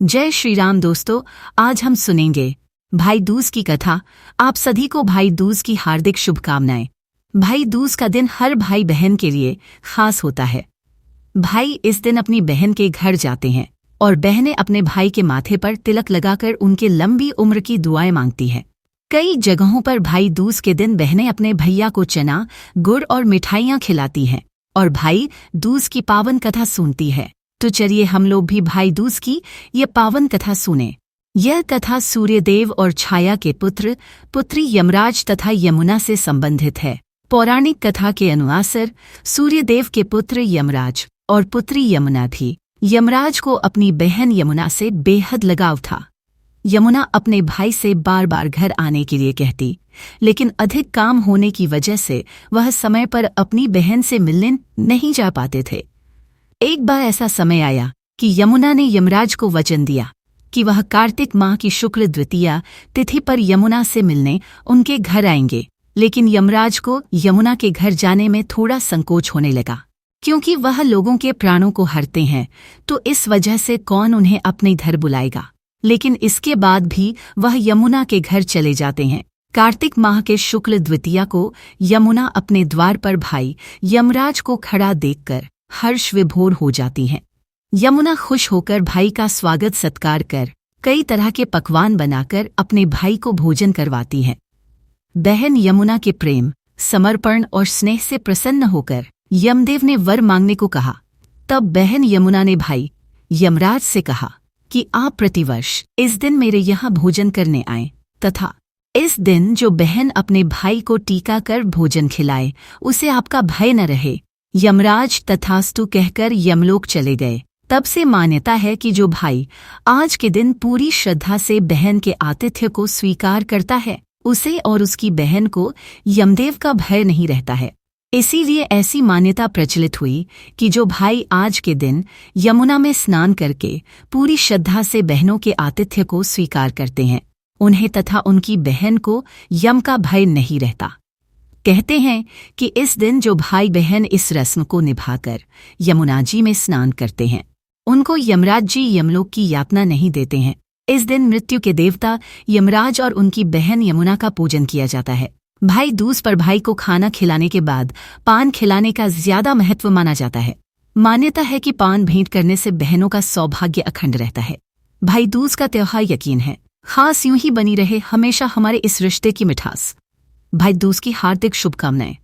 जय श्री राम दोस्तों, आज हम सुनेंगे भाई दूज की कथा। आप सभी को भाई दूज की हार्दिक शुभकामनाएं। भाई दूज का दिन हर भाई बहन के लिए खास होता है। भाई इस दिन अपनी बहन के घर जाते हैं और बहनें अपने भाई के माथे पर तिलक लगाकर उनके लंबी उम्र की दुआएं मांगती हैं। कई जगहों पर भाई दूज के दिन बहनें अपने भैया को चना, गुड़ और मिठाइयाँ खिलाती हैं और भाई दूज की पावन कथा सुनती है। तो चलिए हम लोग भी भाई दूज की ये पावन कथा सुने। यह कथा सूर्यदेव और छाया के पुत्र पुत्री यमराज तथा यमुना से संबंधित है। पौराणिक कथा के अनुसार सूर्यदेव के पुत्र यमराज और पुत्री यमुना थी। यमराज को अपनी बहन यमुना से बेहद लगाव था। यमुना अपने भाई से बार बार घर आने के लिए कहती, लेकिन अधिक काम होने की वजह से वह समय पर अपनी बहन से मिलने नहीं जा पाते थे। एक बार ऐसा समय आया कि यमुना ने यमराज को वचन दिया कि वह कार्तिक माह की शुक्ल द्वितीया तिथि पर यमुना से मिलने उनके घर आएंगे। लेकिन यमराज को यमुना के घर जाने में थोड़ा संकोच होने लगा, क्योंकि वह लोगों के प्राणों को हरते हैं, तो इस वजह से कौन उन्हें अपने घर बुलाएगा। लेकिन इसके बाद भी वह यमुना के घर चले जाते हैं। कार्तिक माह के शुक्ल द्वितीया को यमुना अपने द्वार पर भाई यमराज को खड़ा देखकर हर्ष विभोर हो जाती हैं। यमुना खुश होकर भाई का स्वागत सत्कार कर कई तरह के पकवान बनाकर अपने भाई को भोजन करवाती है। बहन यमुना के प्रेम, समर्पण और स्नेह से प्रसन्न होकर यमदेव ने वर मांगने को कहा। तब बहन यमुना ने भाई यमराज से कहा कि आप प्रतिवर्ष इस दिन मेरे यहाँ भोजन करने आएं तथा इस दिन जो बहन अपने भाई को टीका कर भोजन खिलाए उसे आपका भय न रहे। यमराज तथास्तु कहकर यमलोक चले गए। तब से मान्यता है कि जो भाई आज के दिन पूरी श्रद्धा से बहन के आतिथ्य को स्वीकार करता है, उसे और उसकी बहन को यमदेव का भय नहीं रहता है। इसीलिए ऐसी मान्यता प्रचलित हुई कि जो भाई आज के दिन यमुना में स्नान करके पूरी श्रद्धा से बहनों के आतिथ्य को स्वीकार करते हैं, उन्हें तथा उनकी बहन को यम का भय नहीं रहता। कहते हैं कि इस दिन जो भाई बहन इस रस्म को निभाकर यमुना जी में स्नान करते हैं, उनको यमराज जी यमलोक की यातना नहीं देते हैं। इस दिन मृत्यु के देवता यमराज और उनकी बहन यमुना का पूजन किया जाता है। भाई दूज पर भाई को खाना खिलाने के बाद पान खिलाने का ज्यादा महत्व माना जाता है। मान्यता है कि पान भेंट करने से बहनों का सौभाग्य अखंड रहता है। भाई दूज का त्योहार यकीन है खास यूं ही बनी रहे हमेशा हमारे इस रिश्ते की मिठास। भाई दूज की हार्दिक शुभकामनाएं।